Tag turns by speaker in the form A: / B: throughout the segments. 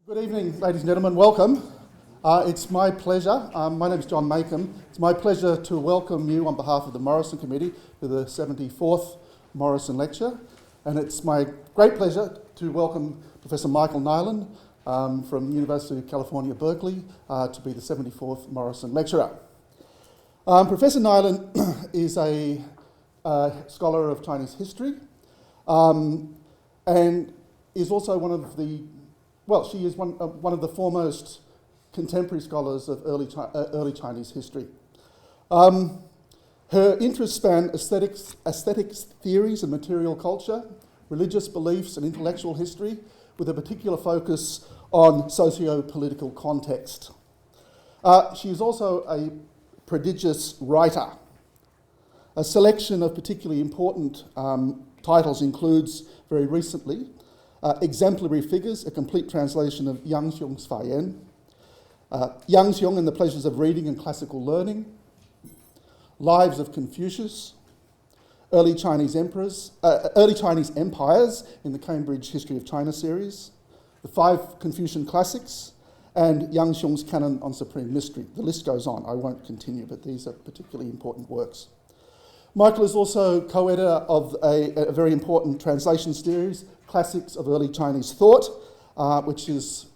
A: Good evening, ladies and gentlemen. Welcome. It's my pleasure. My name is John Makem. It's my pleasure to welcome you on behalf of the Morrison Committee to the 74th Morrison Lecture. And it's my great pleasure to welcome Professor Michael Nylan from the University of California, Berkeley, to be the 74th Morrison Lecturer. Professor Nylan is a scholar of Chinese history and is also she is one of the foremost contemporary scholars of early Chinese history. Her interests span aesthetics theories and material culture, religious beliefs and intellectual history, with a particular focus on socio-political context. She is also a prodigious writer. A selection of particularly important titles includes, very recently, Exemplary Figures, a complete translation of Yang Xiong's Fayan, Yang Xiong and the Pleasures of Reading and Classical Learning, Lives of Confucius, Early Chinese Empires in the Cambridge History of China series, the 5 Confucian Classics, and Yang Xiong's Canon on Supreme Mystery. The list goes on. I won't continue, but these are particularly important works. Michael is also co-editor of a very important translation series, Classics of Early Chinese Thought, which is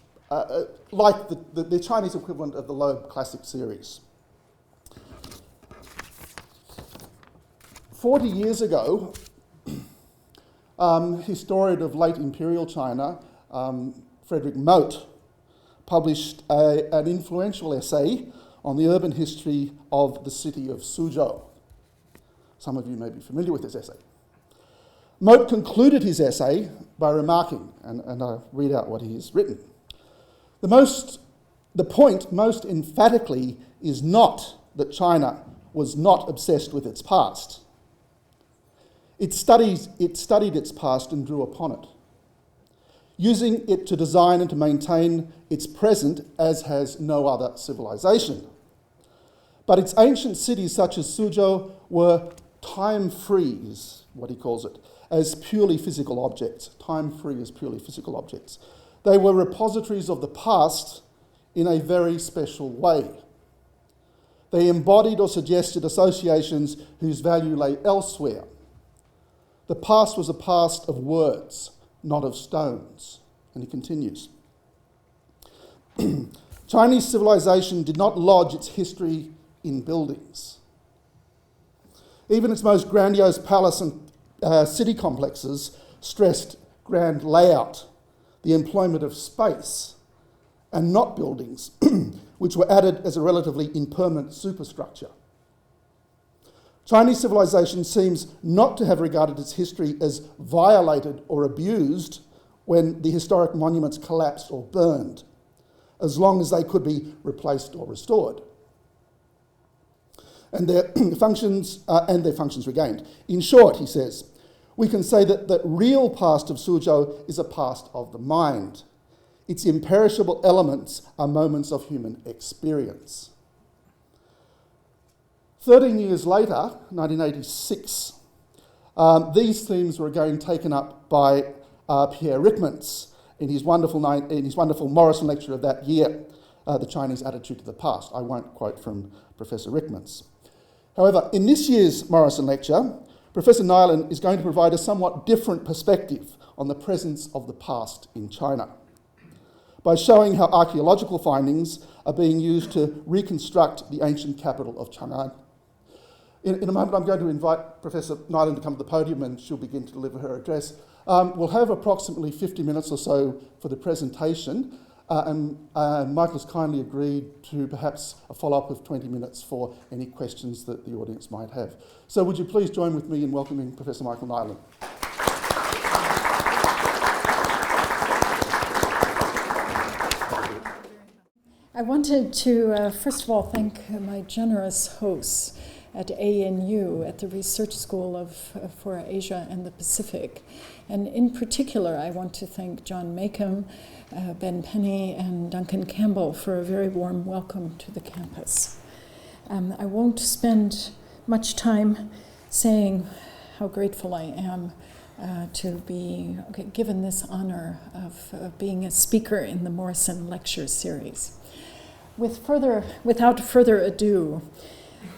A: like the Chinese equivalent of the Loeb Classic series. 40 years ago, historian of late imperial China, Frederick Mote, published an influential essay on the urban history of the city of Suzhou. Some of you may be familiar with this essay. Mote concluded his essay by remarking, and I'll read out what he has written. The point most emphatically is not that China was not obsessed with its past. It studied its past and drew upon it, using it to design and to maintain its present as has no other civilization. But its ancient cities such as Suzhou were time-free, is what he calls it, as purely physical objects, time-free as purely physical objects. They were repositories of the past in a very special way. They embodied or suggested associations whose value lay elsewhere. The past was a past of words, not of stones. And he continues. Chinese civilization did not lodge its history in buildings. Even its most grandiose palace and city complexes stressed grand layout, the employment of space, and not buildings, which were added as a relatively impermanent superstructure. Chinese civilization seems not to have regarded its history as violated or abused when the historic monuments collapsed or burned, as long as they could be replaced or restored, and their functions regained. In short, he says, we can say that the real past of Suzhou is a past of the mind. Its imperishable elements are moments of human experience. 13 years later, 1986, these themes were again taken up by Pierre Ryckmans in his wonderful Morrison lecture of that year, The Chinese Attitude to the Past. I won't quote from Professor Ryckmans. However, in this year's Morrison lecture, Professor Nylan is going to provide a somewhat different perspective on the presence of the past in China, by showing how archaeological findings are being used to reconstruct the ancient capital of Chang'an. In a moment, I'm going to invite Professor Nylan to come to the podium and she'll begin to deliver her address. We'll have approximately 50 minutes or so for the presentation, and Michael's kindly agreed to perhaps a follow-up of 20 minutes for any questions that the audience might have. So would you please join with me in welcoming Professor Michael Nylan.
B: I wanted to, first of all, thank my generous hosts at ANU, at the Research School for Asia and the Pacific. And in particular, I want to thank John Makem, Ben Penny, and Duncan Campbell for a very warm welcome to the campus. I won't spend much time saying how grateful I am to be given this honor of being a speaker in the Morrison Lecture Series. Without further ado,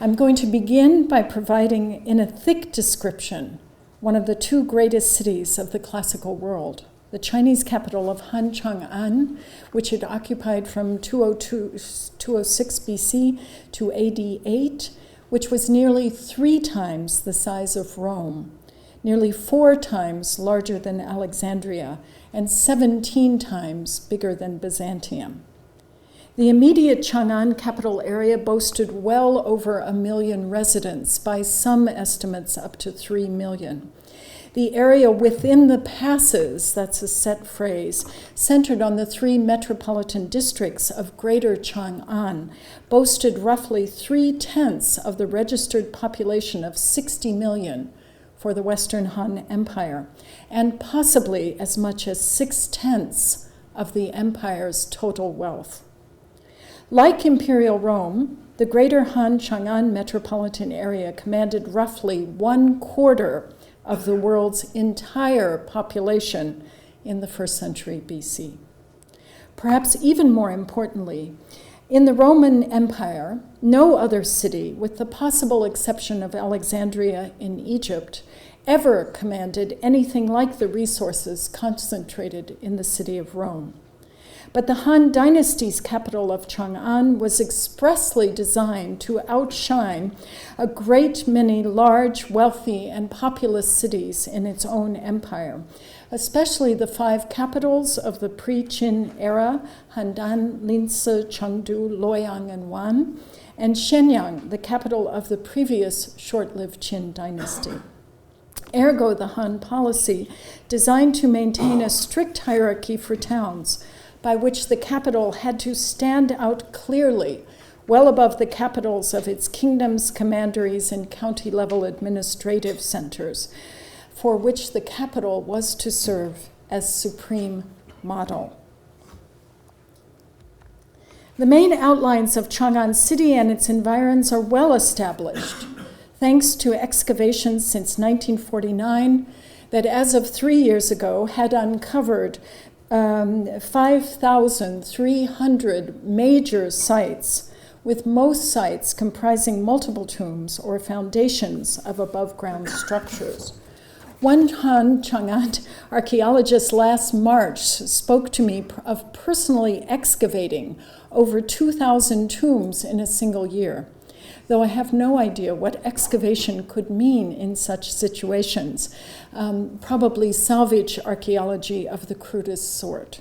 B: I'm going to begin by providing, in a thick description, one of the two greatest cities of the classical world, the Chinese capital of Han Chang'an, which it occupied from 206 BC to AD 8, which was nearly 3 times the size of Rome, nearly 4 times larger than Alexandria, and 17 times bigger than Byzantium. The immediate Chang'an capital area boasted well over 1 million residents, by some estimates up to 3 million. The area within the passes, that's a set phrase, centered on the 3 metropolitan districts of Greater Chang'an, boasted roughly 3/10 of the registered population of 60 million for the Western Han Empire, and possibly as much as 6/10 of the empire's total wealth. Like Imperial Rome, the Greater Han Chang'an metropolitan area commanded roughly 1/4 of the world's entire population in the 1st century BC. Perhaps even more importantly, in the Roman Empire, no other city, with the possible exception of Alexandria in Egypt, ever commanded anything like the resources concentrated in the city of Rome. But the Han Dynasty's capital of Chang'an was expressly designed to outshine a great many large, wealthy, and populous cities in its own empire, especially the 5 capitals of the pre-Qin era, Handan, Linzi, Chengdu, Luoyang, and Wan, and Shenyang, the capital of the previous short-lived Qin dynasty. Ergo, the Han policy, designed to maintain a strict hierarchy for towns, by which the capital had to stand out clearly, well above the capitals of its kingdoms, commanderies, and county-level administrative centers, for which the capital was to serve as supreme model. The main outlines of Chang'an City and its environs are well established, thanks to excavations since 1949 that, as of 3 years ago, had uncovered 5,300 major sites, with most sites comprising multiple tombs or foundations of above-ground structures. One Han Chang'an archaeologist last March spoke to me of personally excavating over 2,000 tombs in a single year, though I have no idea what excavation could mean in such situations, probably salvage archaeology of the crudest sort.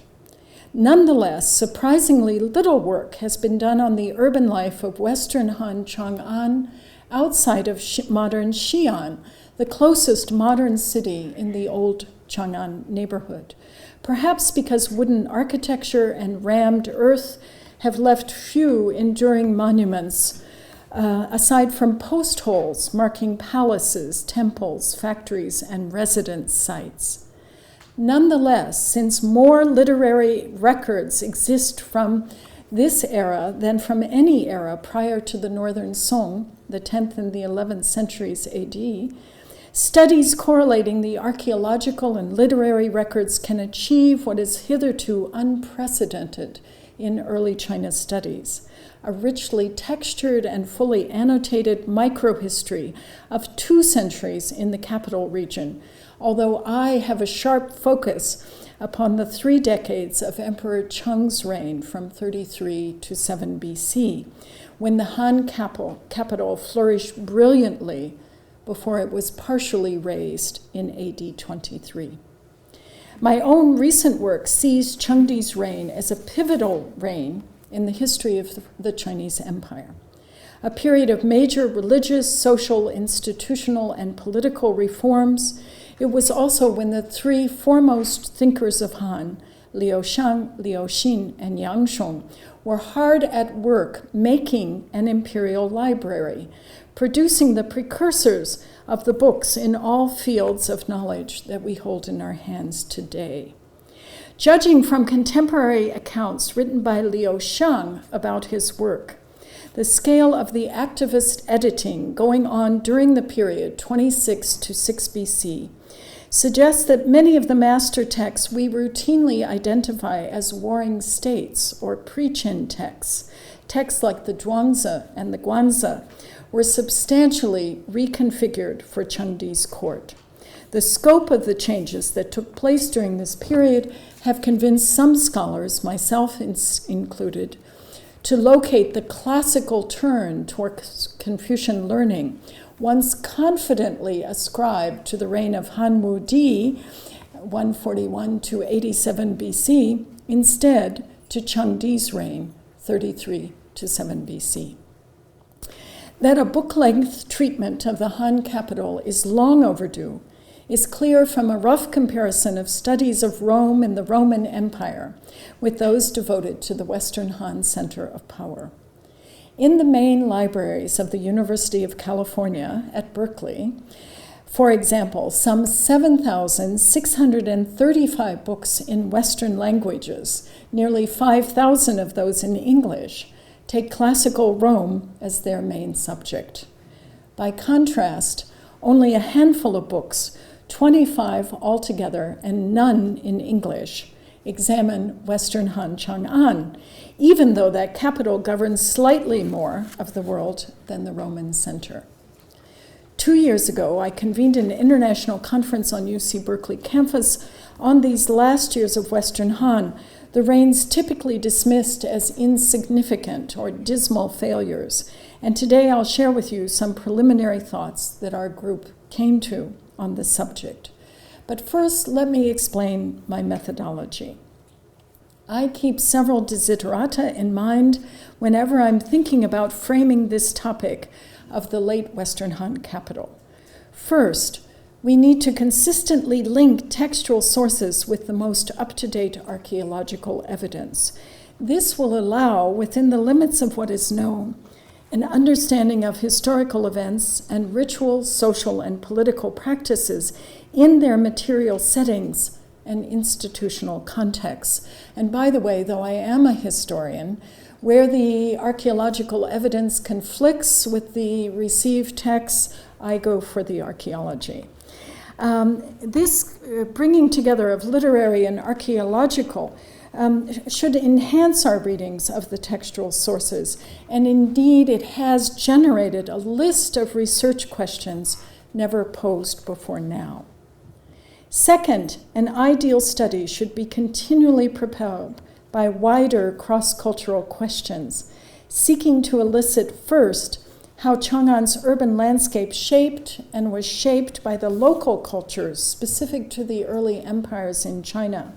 B: Nonetheless, surprisingly little work has been done on the urban life of Western Han Chang'an outside of modern Xi'an, the closest modern city in the old Chang'an neighborhood, perhaps because wooden architecture and rammed earth have left few enduring monuments, aside from post holes marking palaces, temples, factories, and residence sites. Nonetheless, since more literary records exist from this era than from any era prior to the Northern Song, the 10th and the 11th centuries AD, studies correlating the archaeological and literary records can achieve what is hitherto unprecedented in early China studies: a richly textured and fully annotated microhistory of 2 centuries in the capital region, although I have a sharp focus upon the 3 decades of Emperor Cheng's reign from 33 to 7 BC, when the Han capital flourished brilliantly before it was partially razed in AD 23. My own recent work sees Chengdi's reign as a pivotal reign in the history of the Chinese Empire, a period of major religious, social, institutional, and political reforms. It was also when the 3 foremost thinkers of Han, Liu Shang, Liu Xin, and Yang Shong, were hard at work making an imperial library, producing the precursors of the books in all fields of knowledge that we hold in our hands today. Judging from contemporary accounts written by Liu Shang about his work, the scale of the activist editing going on during the period 26 to 6 BC suggests that many of the master texts we routinely identify as warring states or pre-Qin texts, texts like the Zhuangzi and the Guanzi, were substantially reconfigured for Chengdi's court. The scope of the changes that took place during this period have convinced some scholars, myself included, to locate the classical turn toward Confucian learning, once confidently ascribed to the reign of Han Wudi, 141 to 87 BC, instead to Chengdi's reign, 33 to 7 BC. That a book-length treatment of the Han capital is long overdue is clear from a rough comparison of studies of Rome and the Roman Empire with those devoted to the Western Han center of power. In the main libraries of the University of California at Berkeley, for example, some 7,635 books in Western languages, nearly 5,000 of those in English, take classical Rome as their main subject. By contrast, only a handful of books, 25 altogether and none in English, examine Western Han Chang'an, even though that capital governs slightly more of the world than the Roman center. 2 years ago, I convened an international conference on UC Berkeley campus on these last years of Western Han, the reigns typically dismissed as insignificant or dismal failures. And today I'll share with you some preliminary thoughts that our group came to on the subject. But first, let me explain my methodology. I keep several desiderata in mind whenever I'm thinking about framing this topic of the late Western Han capital. First, we need to consistently link textual sources with the most up-to-date archaeological evidence. This will allow, within the limits of what is known, an understanding of historical events and ritual, social, and political practices in their material settings and institutional contexts. And by the way, though I am a historian, where the archaeological evidence conflicts with the received texts, I go for the archaeology. This bringing together of literary and archaeological should enhance our readings of the textual sources, and indeed it has generated a list of research questions never posed before now. Second, an ideal study should be continually propelled by wider cross-cultural questions, seeking to elicit first how Chang'an's urban landscape shaped and was shaped by the local cultures specific to the early empires in China.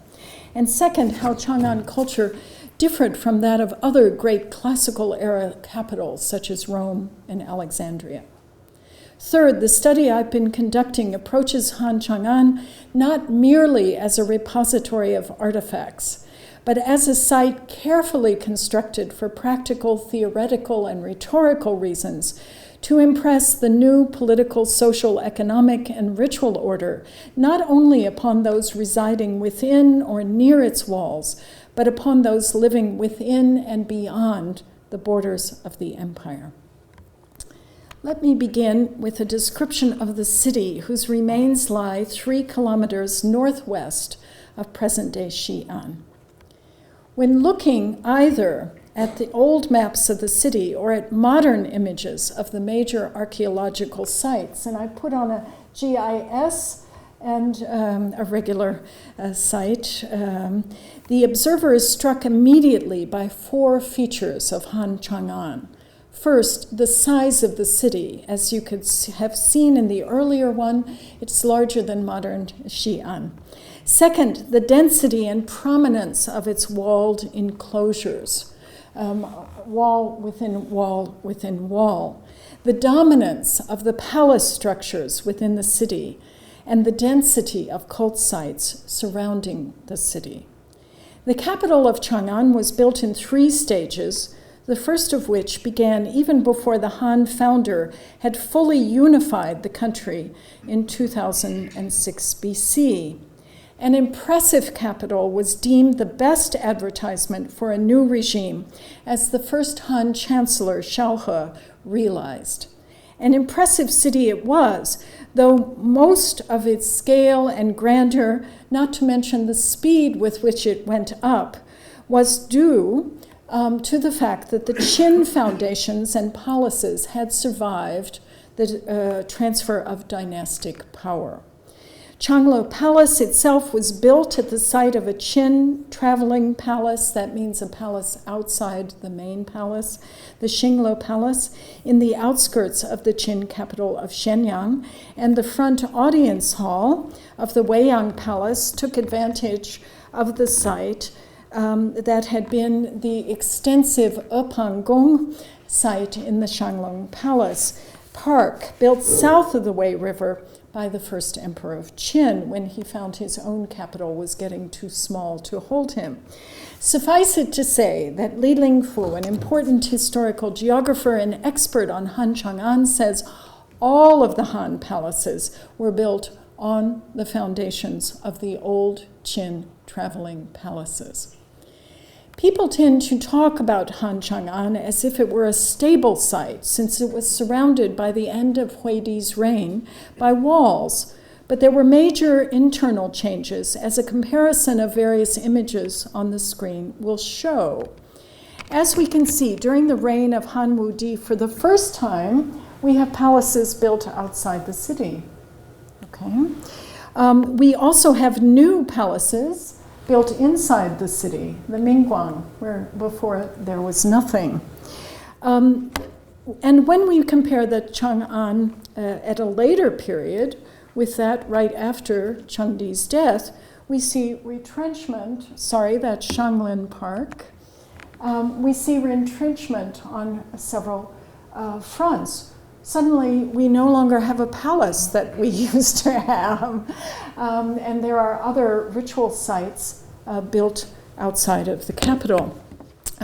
B: And second, how Chang'an culture differed from that of other great classical era capitals such as Rome and Alexandria. Third, the study I've been conducting approaches Han Chang'an not merely as a repository of artifacts, but as a site carefully constructed for practical, theoretical, and rhetorical reasons to impress the new political, social, economic, and ritual order, not only upon those residing within or near its walls, but upon those living within and beyond the borders of the empire. Let me begin with a description of the city whose remains lie 3 kilometers northwest of present-day Xi'an. When looking either at the old maps of the city or at modern images of the major archaeological sites, and I put on a GIS and a regular site, the observer is struck immediately by 4 features of Han Chang'an. First, the size of the city. As you could have seen in the earlier one, it's larger than modern Xi'an. Second, the density and prominence of its walled enclosures, wall within wall within wall. The dominance of the palace structures within the city, and the density of cult sites surrounding the city. The capital of Chang'an was built in 3 stages, the first of which began even before the Han founder had fully unified the country in 2006 BC. An impressive capital was deemed the best advertisement for a new regime, as the first Han chancellor, Xiao He, realized. An impressive city it was, though most of its scale and grandeur, not to mention the speed with which it went up, was due to the fact that the Qin foundations and palaces had survived the transfer of dynastic power. Chang'an Palace itself was built at the site of a Qin traveling palace, that means a palace outside the main palace, the Xinglo Palace, in the outskirts of the Qin capital of Shenyang, and the front audience hall of the Weiyang Palace took advantage of the site that had been the extensive Epangong site in the Shanglong Palace Park, built south of the Wei River by the first emperor of Qin when he found his own capital was getting too small to hold him. Suffice it to say that Li Lingfu, an important historical geographer and expert on Han Chang'an, says all of the Han palaces were built on the foundations of the old Qin traveling palaces. People tend to talk about Han Chang'an as if it were a stable site, since it was surrounded by the end of Huidi's reign by walls. But there were major internal changes, as a comparison of various images on the screen will show. As we can see, during the reign of Han Wudi, for the first time, we have palaces built outside the city. Okay. We also have new palaces built inside the city, the Mingguang, where before there was nothing. And when we compare the Chang'an at a later period with that right after Chengdi's death, we see retrenchment, that's Shanglin Park. We see retrenchment on several fronts. Suddenly, we no longer have a palace that we used to have, and there are other ritual sites built outside of the capital.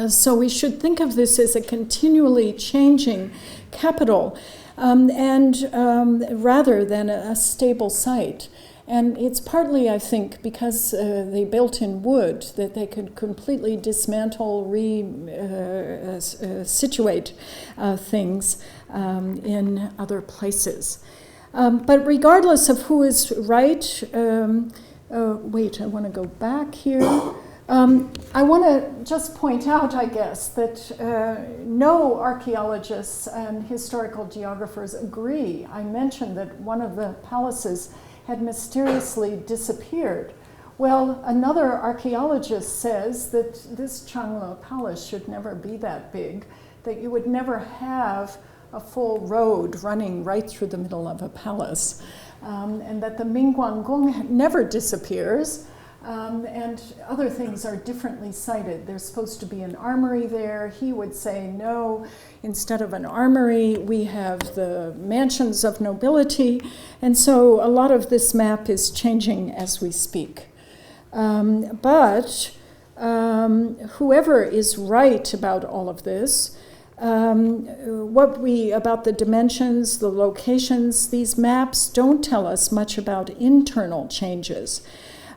B: So we should think of this as a continually changing capital, and rather than a stable site. And it's partly, I think, because they built in wood that they could completely dismantle, situate things in other places. But regardless of who is right, wait, I want to go back here. I want to just point out, I guess, that no archaeologists and historical geographers agree. I mentioned that one of the palaces had mysteriously disappeared. Well, another archaeologist says that this Chang'an Palace should never be that big, that you would never have a full road running right through the middle of a palace, and that the Mingguang never disappears, and other things are differently cited. There's supposed to be an armory there. He would say, no, instead of an armory, we have the mansions of nobility. And so a lot of this map is changing as we speak. But whoever is right about all of this, about the dimensions, the locations, these maps don't tell us much about internal changes.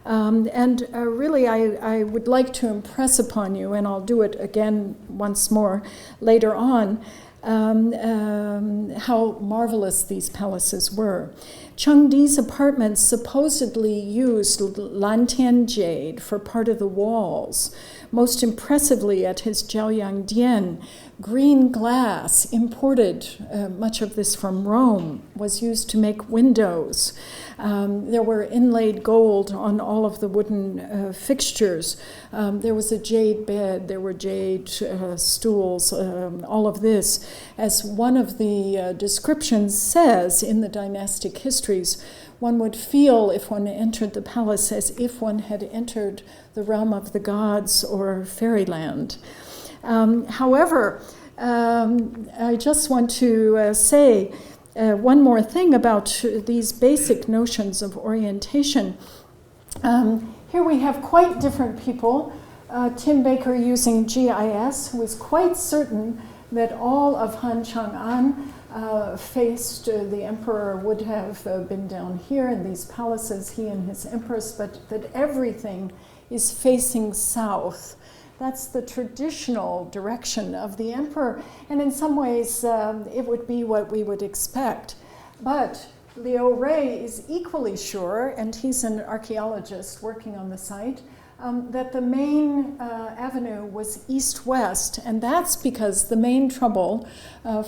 B: Really, I would like to impress upon you, and I'll do it again once more later on, how marvelous these palaces were. Chengdi's apartments supposedly used Lantian jade for part of the walls. Most impressively at his Jiaoyang Dian, green glass, imported, much of this from Rome, was used to make windows. There were inlaid gold on all of the wooden fixtures. There was a jade bed, there were jade stools, all of this. As one of the descriptions says in the dynastic histories, one would feel if one entered the palace as if one had entered the realm of the gods or fairyland. However, I just want to say one more thing about these basic notions of orientation. Here we have quite different people. Tim Baker, using GIS, who was quite certain that all of Han Chang'an faced, the emperor would have been down here in these palaces, he and his empress, but that everything is facing south, That's the traditional direction of the emperor, and in some ways it would be what we would expect. But Liu Rui is equally sure, and he's an archaeologist working on the site, that the main avenue was east-west, and that's because the main trouble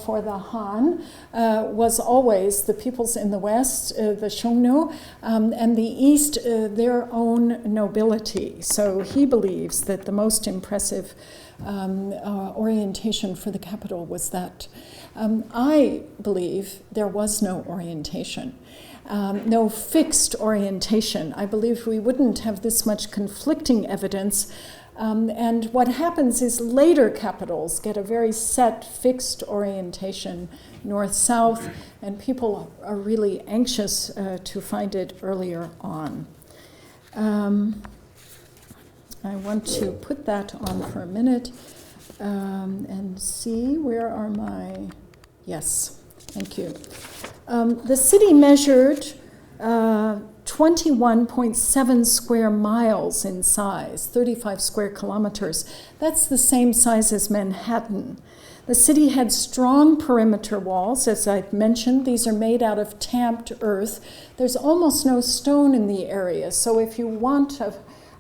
B: for the Han was always the peoples in the west, the Xiongnu, and the east, their own nobility. So he believes that the most impressive orientation for the capital was that. I believe there was no orientation. No fixed orientation. I believe we wouldn't have this much conflicting evidence. And what happens is later capitals get a very set, fixed orientation, north-south, and people are really anxious to find it earlier on. I want to put that on for a minute and see, where are my... Yes, thank you. The city measured 21.7 square miles in size, 35 square kilometers. That's the same size as Manhattan. The city had strong perimeter walls, as I've mentioned. These are made out of tamped earth. There's almost no stone in the area, so if you want a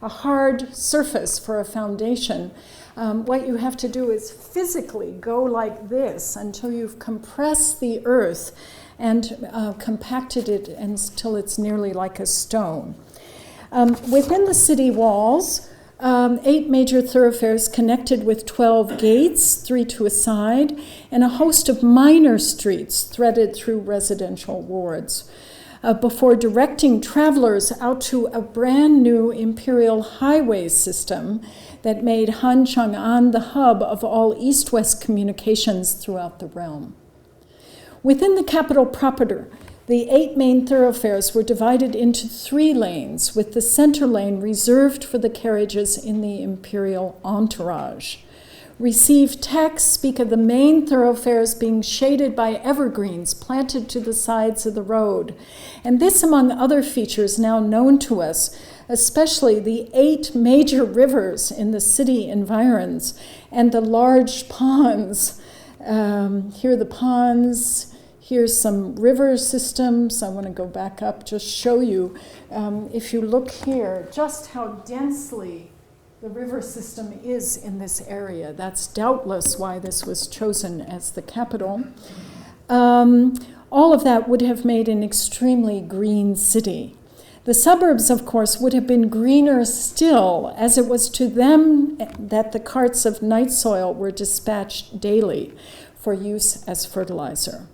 B: hard surface for a foundation, what you have to do is physically go like this until you've compressed the earth and compacted it until it's nearly like a stone. Within the city walls, 8 major thoroughfares connected with 12 gates, 3 to a side, and a host of minor streets threaded through residential wards. Before directing travelers out to a brand new imperial highway system that made Han Chang'an the hub of all east-west communications throughout the realm. Within the capital proper, the 8 main thoroughfares were divided into 3 lanes, with the center lane reserved for the carriages in the imperial entourage. Received texts speak of the main thoroughfares being shaded by evergreens planted to the sides of the road. And this, among other features now known to us, especially the 8 major rivers in the city environs and the large ponds. Here are the ponds. Here's some river systems. I want to go back up, just show you, if you look here, just how densely the river system is in this area. That's doubtless why this was chosen as the capital. All of that would have made an extremely green city. The suburbs, of course, would have been greener still, as it was to them that the carts of night soil were dispatched daily for use as fertilizer.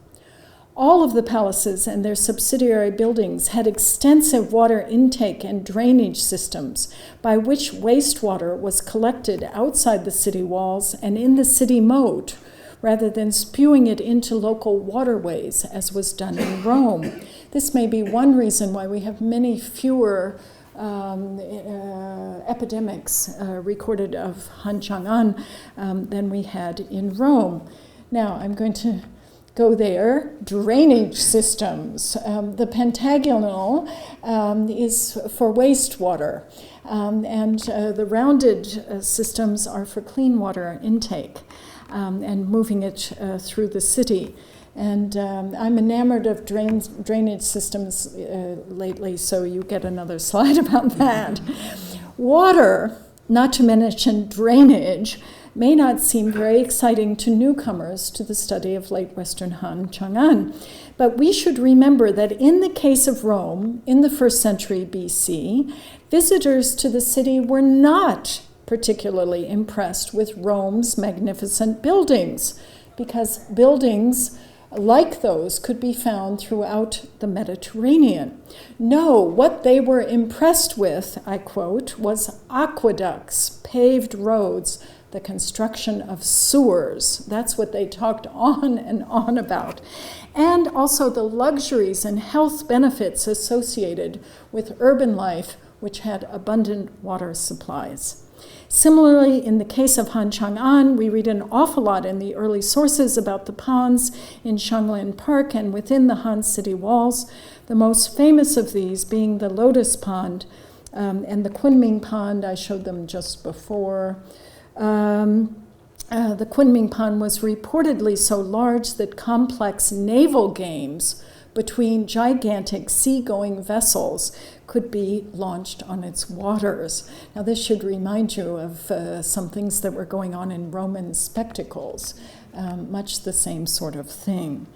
B: All of the palaces and their subsidiary buildings had extensive water intake and drainage systems by which wastewater was collected outside the city walls and in the city moat, rather than spewing it into local waterways, as was done in Rome. This may be one reason why we have many fewer epidemics recorded of Han Chang'an than we had in Rome. Now, I'm going to go there. Drainage systems. The pentagonal is for wastewater, and the rounded systems are for clean water intake and moving it through the city. And I'm enamored of drainage systems lately, so you get another slide about that. Water, not to mention drainage, may not seem very exciting to newcomers to the study of late Western Han Chang'an. But we should remember that in the case of Rome, in the 1st century BC, visitors to the city were not particularly impressed with Rome's magnificent buildings, because buildings like those could be found throughout the Mediterranean. No, what they were impressed with, I quote, was aqueducts, paved roads, the construction of sewers. That's what they talked on and on about. And also the luxuries and health benefits associated with urban life, which had abundant water supplies. Similarly, in the case of Han Chang'an, we read an awful lot in the early sources about the ponds in Xianglin Park and within the Han city walls, the most famous of these being the Lotus Pond and the Kunming Pond. I showed them just before. The Kunmingpan was reportedly so large that complex naval games between gigantic seagoing vessels could be launched on its waters. Now, this should remind you of some things that were going on in Roman spectacles, much the same sort of thing.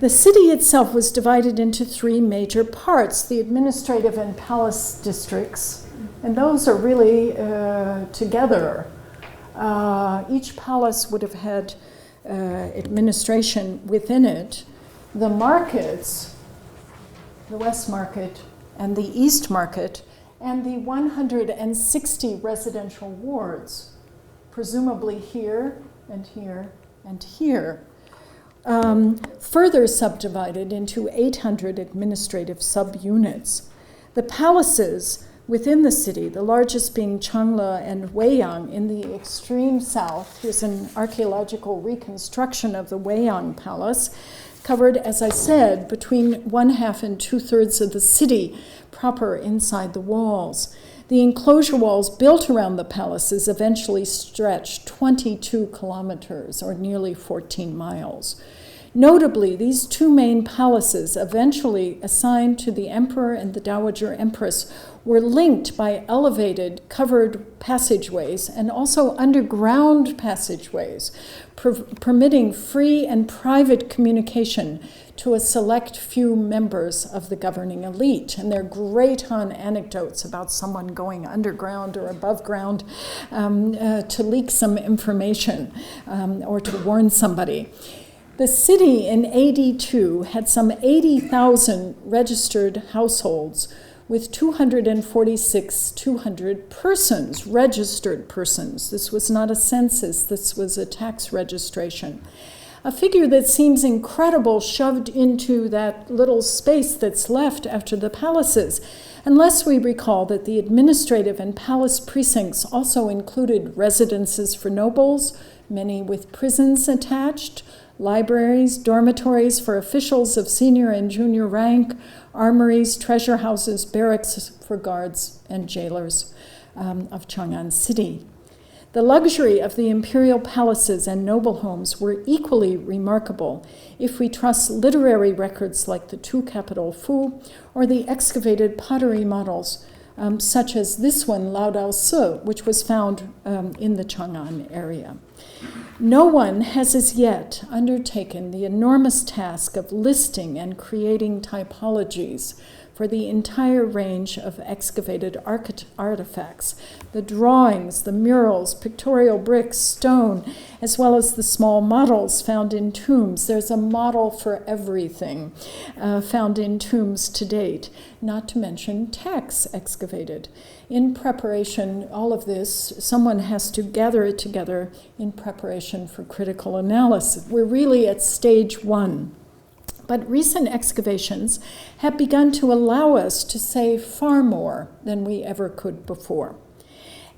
B: The city itself was divided into three major parts, the administrative and palace districts, and those are really together. Each palace would have had administration within it. The markets, the West Market and the East Market, and the 160 residential wards, presumably here and here and here, further subdivided into 800 administrative subunits. The palaces within the city, the largest being Chang'an and Weiyang in the extreme south. Here's an archaeological reconstruction of the Weiyang Palace, covered, as I said, between 1/2 and 2/3 of the city proper inside the walls. The enclosure walls built around the palaces eventually stretched 22 kilometers, or nearly 14 miles. Notably, these two main palaces, eventually assigned to the emperor and the dowager empress, were linked by elevated covered passageways and also underground passageways, permitting free and private communication to a select few members of the governing elite. And there are great Han anecdotes about someone going underground or above ground to leak some information or to warn somebody. The city in AD 2 had some 80,000 registered households with 200 persons, registered persons. This was not a census, this was a tax registration. A figure that seems incredible shoved into that little space that's left after the palaces, unless we recall that the administrative and palace precincts also included residences for nobles, many with prisons attached, libraries, dormitories for officials of senior and junior rank, armories, treasure houses, barracks for guards and jailers of Chang'an City. The luxury of the imperial palaces and noble homes were equally remarkable if we trust literary records like the Tu Capital Fu or the excavated pottery models such as this one, Lao Dao Se, which was found in the Chang'an area. No one has as yet undertaken the enormous task of listing and creating typologies for the entire range of excavated artifacts, the drawings, the murals, pictorial bricks, stone, as well as the small models found in tombs. There's a model for everything found in tombs to date, not to mention texts excavated. In preparation, all of this, someone has to gather it together in preparation for critical analysis. We're really at stage one. But recent excavations have begun to allow us to say far more than we ever could before.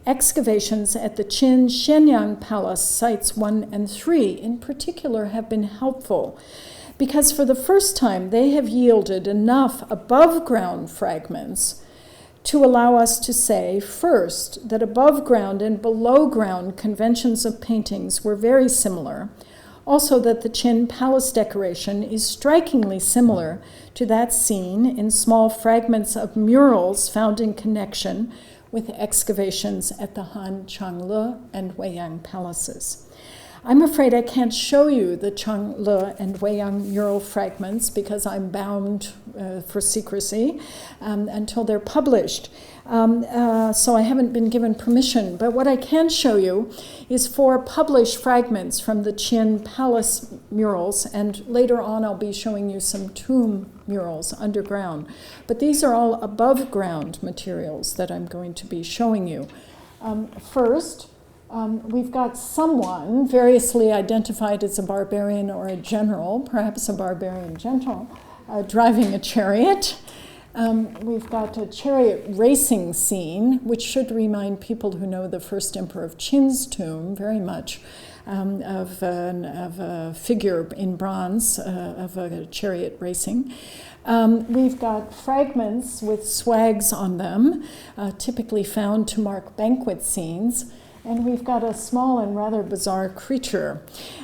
B: Excavations at the Qin Shenyang Palace sites 1 and 3 in particular have been helpful because for the first time they have yielded enough above-ground fragments to allow us to say, first, that above-ground and below-ground conventions of paintings were very similar. Also that the Qin palace decoration is strikingly similar to that seen in small fragments of murals found in connection with excavations at the Han Chang'an and Weiyang palaces. I'm afraid I can't show you the Chang'an and Weiyang mural fragments because I'm bound for secrecy until they're published. So I haven't been given permission. But what I can show you is 4 published fragments from the Qin Palace murals, and later on I'll be showing you some tomb murals underground. But these are all above ground materials that I'm going to be showing you. First, we've got someone variously identified as a barbarian or a general, perhaps a barbarian general, driving a chariot. We've got a chariot racing scene, which should remind people who know the first emperor of Qin's tomb very much of a figure in bronze of a chariot racing. We've got fragments with swags on them, typically found to mark banquet scenes. and we've got a small and rather bizarre creature.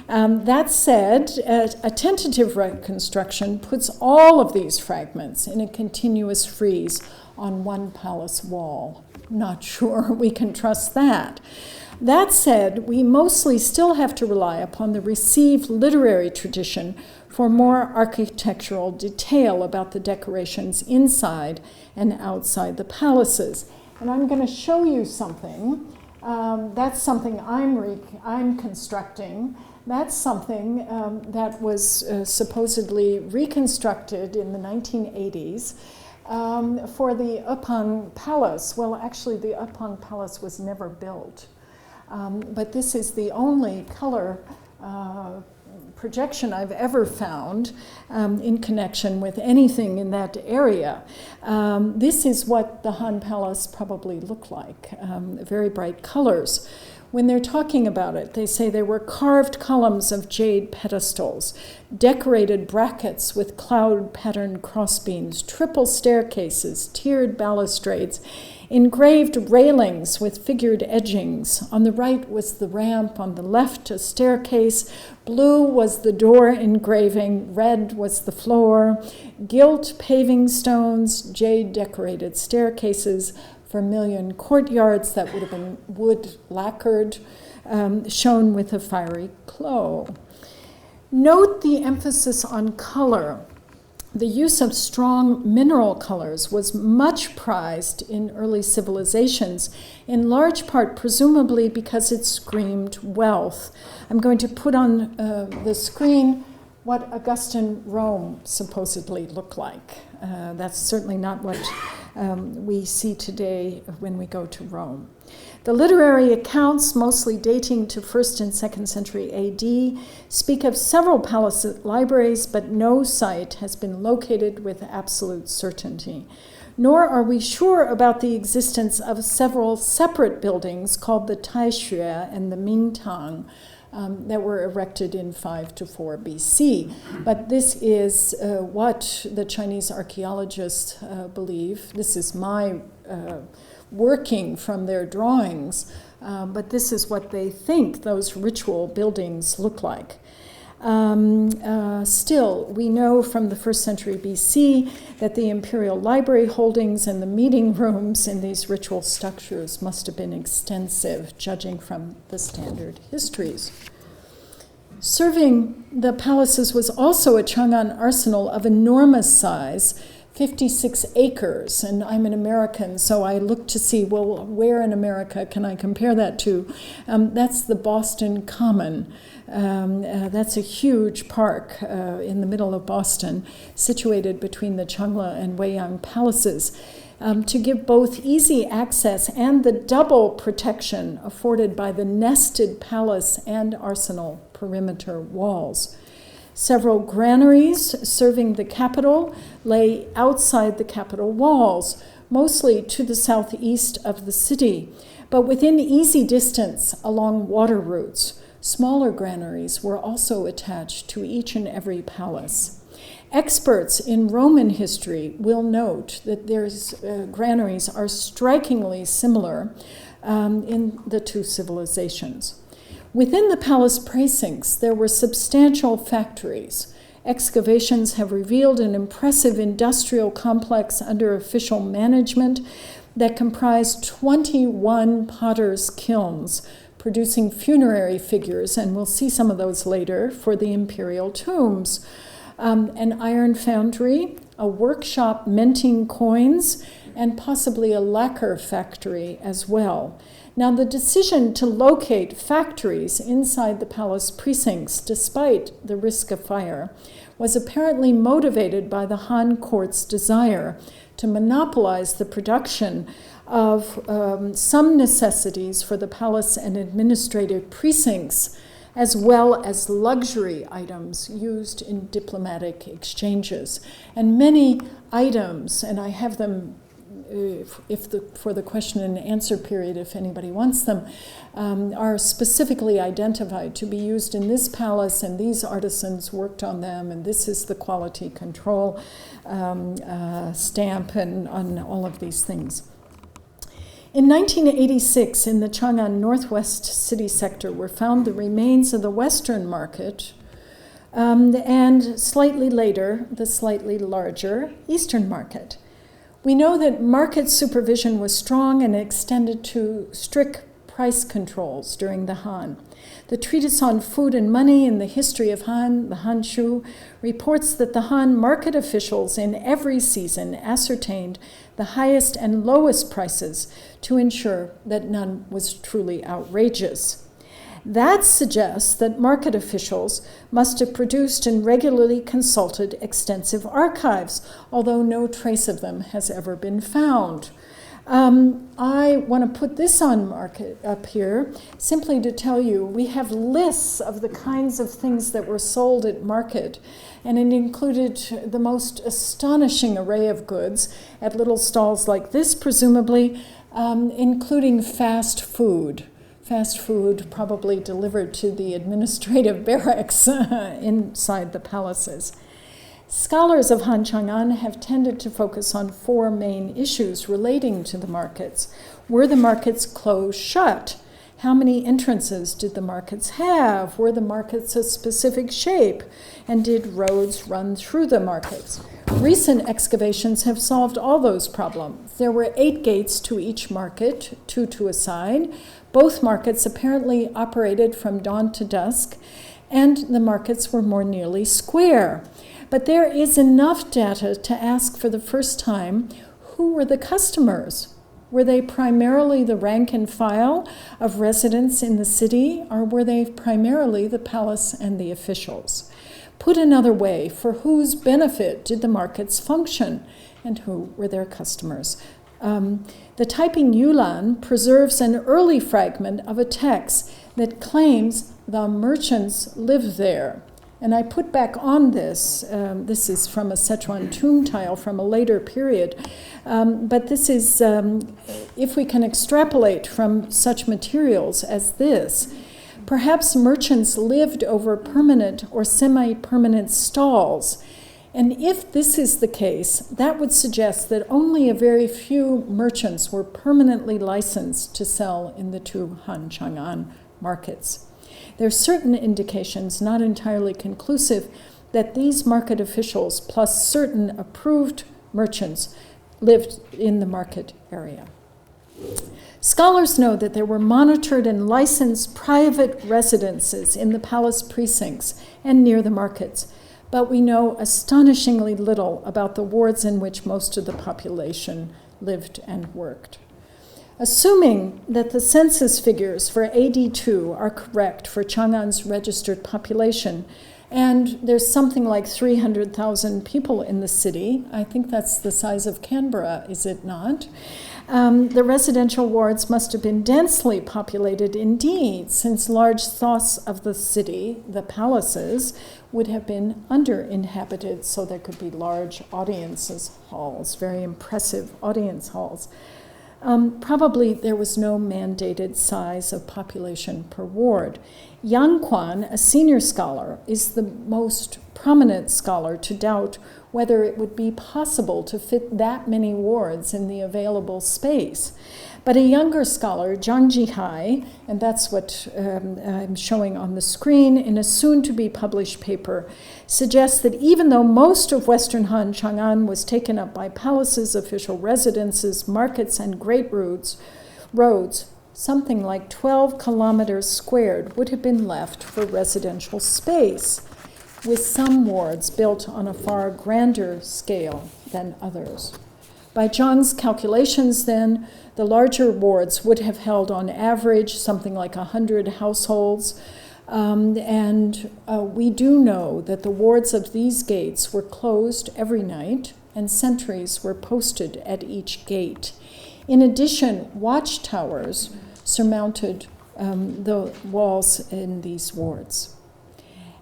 B: That said, a tentative reconstruction puts all of these fragments in a continuous frieze on one palace wall. Not sure we can trust that. That said, we mostly still have to rely upon the received literary tradition for more architectural detail about the decorations inside and outside the palaces. And I'm going to show you something. That's something I'm constructing. That's something that was supposedly reconstructed in the 1980s for the Upang Palace. Well, actually, the Upang Palace was never built. But this is the only color projection I've ever found in connection with anything in that area. This is what the Han Palace probably looked like, very bright colors. When they're talking about it, they say there were carved columns of jade pedestals, decorated brackets with cloud-patterned crossbeams, triple staircases, tiered balustrades, engraved railings with figured edgings. On the right was the ramp, on the left a staircase. Blue was the door engraving, red was the floor. Gilt paving stones, jade-decorated staircases, vermilion courtyards that would have been wood lacquered, shown with a fiery glow. Note the emphasis on color. The use of strong mineral colors was much prized in early civilizations, in large part presumably because it screamed wealth. I'm going to put on the screen what Augustan Rome supposedly looked like. That's certainly not what we see today when we go to Rome. The literary accounts, mostly dating to 1st and 2nd century AD, speak of several palace libraries, but no site has been located with absolute certainty. Nor are we sure about the existence of several separate buildings called the Taixue and the Mingtang that were erected in 5 to 4 BC. But this is what the Chinese archaeologists believe. This is my working from their drawings, but this is what they think those ritual buildings look like. Still, we know from the 1st century BC that the imperial library holdings and the meeting rooms in these ritual structures must have been extensive, judging from the standard histories. Serving the palaces was also a Chang'an arsenal of enormous size, 56 acres, and I'm an American, so I look to see, well, where in America can I compare that to? That's the Boston Common. That's a huge park in the middle of Boston, situated between the Changla and Weiyang palaces, to give both easy access and the double protection afforded by the nested palace and arsenal perimeter walls. Several granaries serving the capital lay outside the capital walls, mostly to the southeast of the city, but within easy distance along water routes. Smaller granaries were also attached to each and every palace. Experts in Roman history will note that granaries are strikingly similar in the two civilizations. Within the palace precincts, there were substantial factories. Excavations have revealed an impressive industrial complex under official management that comprised 21 potters' kilns, producing funerary figures, and we'll see some of those later, for the imperial tombs. An iron foundry, a workshop minting coins, and possibly a lacquer factory as well. Now, the decision to locate factories inside the palace precincts, despite the risk of fire, was apparently motivated by the Han court's desire to monopolize the production of some necessities for the palace and administrative precincts, as well as luxury items used in diplomatic exchanges. And many items, and I have them for the question and answer period, if anybody wants them, are specifically identified to be used in this palace, and these artisans worked on them, and this is the quality control stamp and on all of these things. In 1986, in the Chang'an northwest city sector, were found the remains of the Western Market, and slightly later, the slightly larger Eastern Market. We know that market supervision was strong and extended to strict price controls during the Han. The treatise on food and money in the history of Han, the Han Shu, reports that the Han market officials in every season ascertained the highest and lowest prices to ensure that none was truly outrageous. That suggests that market officials must have produced and regularly consulted extensive archives, although no trace of them has ever been found. I want to put this on market up here simply to tell you we have lists of the kinds of things that were sold at market, and it included the most astonishing array of goods at little stalls like this, presumably, including fast food. Fast food probably delivered to the administrative barracks inside the palaces. Scholars of Han Chang'an have tended to focus on four main issues relating to the markets. Were the markets closed shut? How many entrances did the markets have? Were the markets a specific shape? And did roads run through the markets? Recent excavations have solved all those problems. There were 8 gates to each market, 2 to a side. Both markets apparently operated from dawn to dusk, and the markets were more nearly square. But there is enough data to ask for the first time, who were the customers? Were they primarily the rank and file of residents in the city, or were they primarily the palace and the officials? Put another way, for whose benefit did the markets function, and who were their customers? The Taiping Yulan preserves an early fragment of a text that claims the merchants lived there. And I put back on this, this is from a Sichuan tomb tile from a later period, but this is, if we can extrapolate from such materials as this, perhaps merchants lived over permanent or semi-permanent stalls. And if this is the case, that would suggest that only a very few merchants were permanently licensed to sell in the two Han Chang'an markets. There are certain indications, not entirely conclusive, that these market officials plus certain approved merchants lived in the market area. Scholars know that there were monitored and licensed private residences in the palace precincts and near the markets, but we know astonishingly little about the wards in which most of the population lived and worked. Assuming that the census figures for AD 2 are correct for Chang'an's registered population, and there's something like 300,000 people in the city, I think that's the size of Canberra, is it not? The residential wards must have been densely populated indeed, since large swaths of the city, the palaces, would have been under-inhabited, so there could be large audiences halls, very impressive audience halls. Probably there was no mandated size of population per ward. Yang Quan, a senior scholar, is the most prominent scholar to doubt whether it would be possible to fit that many wards in the available space. But a younger scholar, Zhang Jihai, and that's what I'm showing on the screen in a soon-to-be-published paper, suggests that even though most of Western Han Chang'an was taken up by palaces, official residences, markets, and great roads, something like 12 kilometers squared would have been left for residential space, with some wards built on a far grander scale than others. By Zhang's calculations, then, the larger wards would have held on average something like 100 households, and we do know that the wards of these gates were closed every night and sentries were posted at each gate. In addition, watchtowers surmounted the walls in these wards.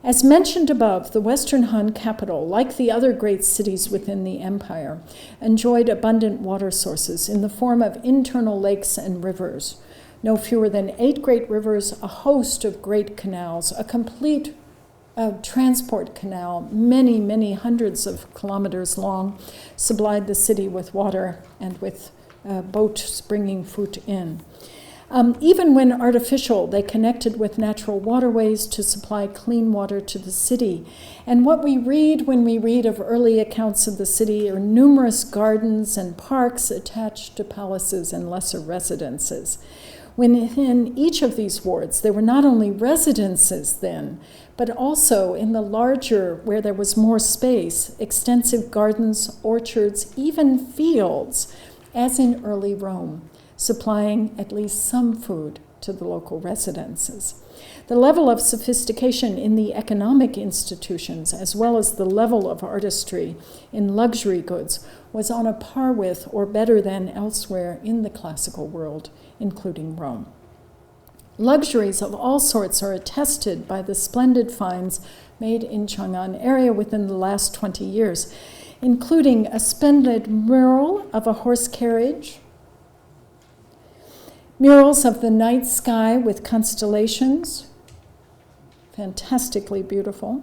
B: As mentioned above, the Western Han capital, like the other great cities within the empire, enjoyed abundant water sources in the form of internal lakes and rivers. No fewer than 8 great rivers, a host of great canals, a complete transport canal, many, many hundreds of kilometers long, supplied the city with water and with boats bringing food in. Even when artificial, they connected with natural waterways to supply clean water to the city. And what we read when we read of early accounts of the city are numerous gardens and parks attached to palaces and lesser residences. Within each of these wards, there were not only residences then, but also in the larger, where there was more space, extensive gardens, orchards, even fields, as in early Rome, supplying at least some food to the local residences. The level of sophistication in the economic institutions, as well as the level of artistry in luxury goods, was on a par with or better than elsewhere in the classical world, including Rome. Luxuries of all sorts are attested by the splendid finds made in Chang'an area within the last 20 years, including a splendid mural of a horse carriage, murals of the night sky with constellations, fantastically beautiful.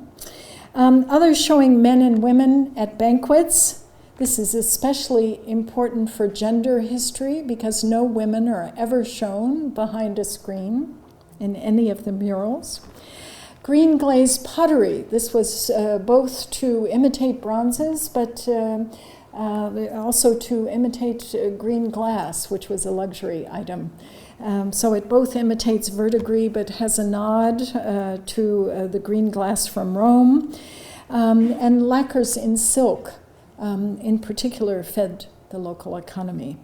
B: Others showing men and women at banquets. This is especially important for gender history because no women are ever shown behind a screen in any of the murals. Green glazed pottery. This was both to imitate bronzes, but also to imitate green glass, which was a luxury item. So it both imitates verdigris, but has a nod to the green glass from Rome. And lacquers in silk, in particular, fed the local economy.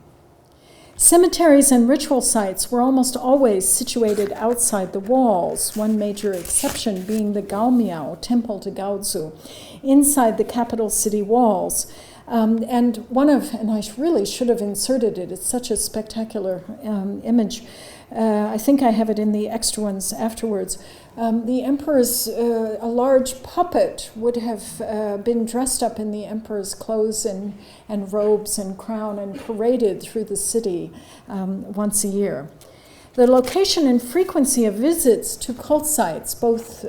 B: Cemeteries and ritual sites were almost always situated outside the walls, one major exception being the Gaomiao, temple to Gaozu, inside the capital city walls. And I really should have inserted it, it's such a spectacular image. I think I have it in the extra ones afterwards. The emperor's, a large puppet would have been dressed up in the emperor's clothes and robes and crown and paraded through the city once a year. The location and frequency of visits to cult sites, both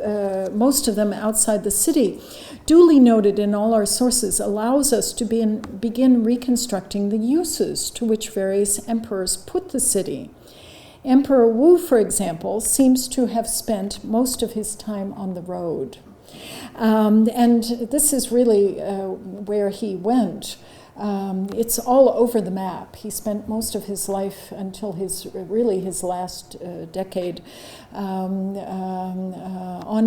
B: most of them outside the city, duly noted in all our sources, allows us to begin reconstructing the uses to which various emperors put the city. Emperor Wu, for example, seems to have spent most of his time on the road. And this is really where he went. It's all over the map. He spent most of his life until his last decade on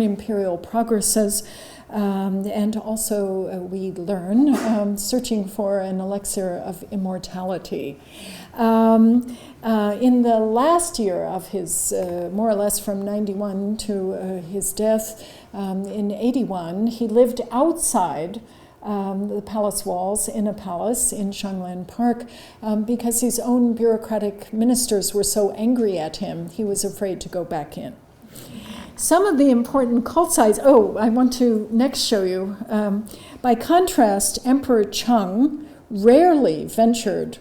B: imperial progresses, and also we learn searching for an elixir of immortality. In the last year of his, more or less from 91 to his death in 81, he lived outside the palace walls in a palace in Chang'an Park because his own bureaucratic ministers were so angry at him, he was afraid to go back in. Some of the important cult sites, I want to next show you. By contrast, Emperor Cheng rarely ventured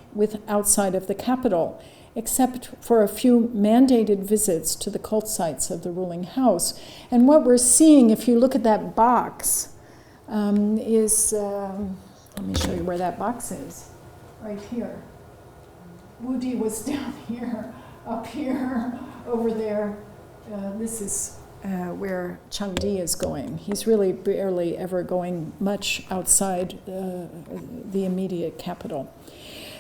B: outside of the capital, except for a few mandated visits to the cult sites of the ruling house. And what we're seeing, if you look at that box, let me show you where that box is, right here. Wudi was down here, up here, over there. This is where Chengdi is going. He's really barely ever going much outside the immediate capital.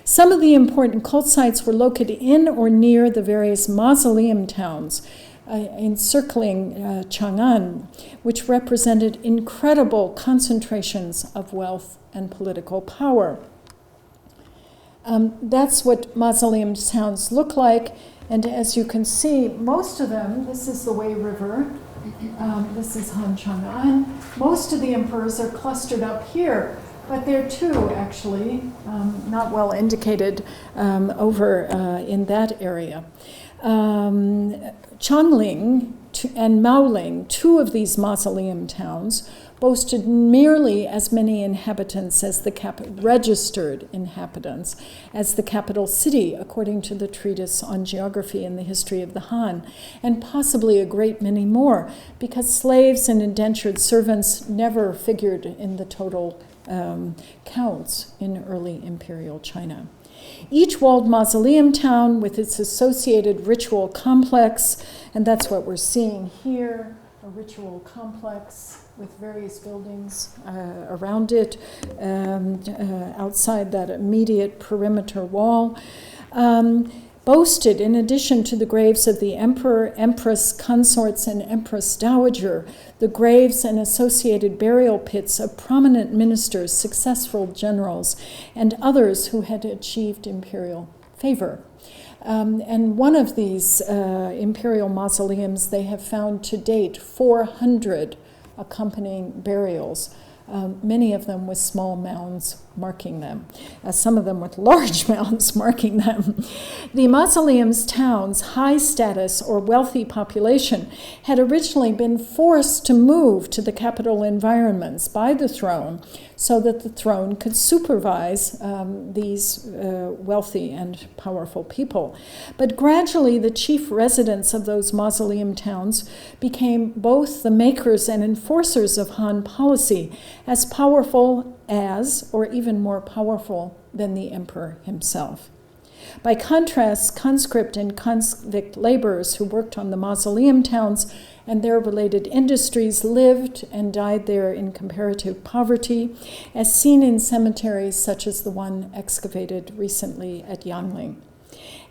B: Some of the important cult sites were located in or near the various mausoleum towns encircling Chang'an, which represented incredible concentrations of wealth and political power. That's what mausoleum towns look like, and as you can see, most of them, this is the Wei River, this is Han Chang'an. Most of the emperors are clustered up here, but there too, actually, not well indicated over in that area. Chongling and Maoling, two of these mausoleum towns, boasted nearly as many inhabitants as registered inhabitants as the capital city, according to the treatise on geography and the history of the Han, and possibly a great many more, because slaves and indentured servants never figured in the total counts in early imperial China. Each walled mausoleum town with its associated ritual complex, and that's what we're seeing here, a ritual complex with various buildings around it, outside that immediate perimeter wall, boasted, in addition to the graves of the emperor, empress, consorts, and empress dowager, the graves and associated burial pits of prominent ministers, successful generals, and others who had achieved imperial favor. And one of these imperial mausoleums, they have found to date 400 accompanying burials, many of them with small mounds marking them, some of them with large mounds marking them. The mausoleum's town's high status or wealthy population had originally been forced to move to the capital environments by the throne so that the throne could supervise these wealthy and powerful people. But gradually the chief residents of those mausoleum towns became both the makers and enforcers of Han policy, as powerful as, or even more powerful than, the emperor himself. By contrast, conscript and convict laborers who worked on the mausoleum towns and their related industries lived and died there in comparative poverty, as seen in cemeteries such as the one excavated recently at Yangling.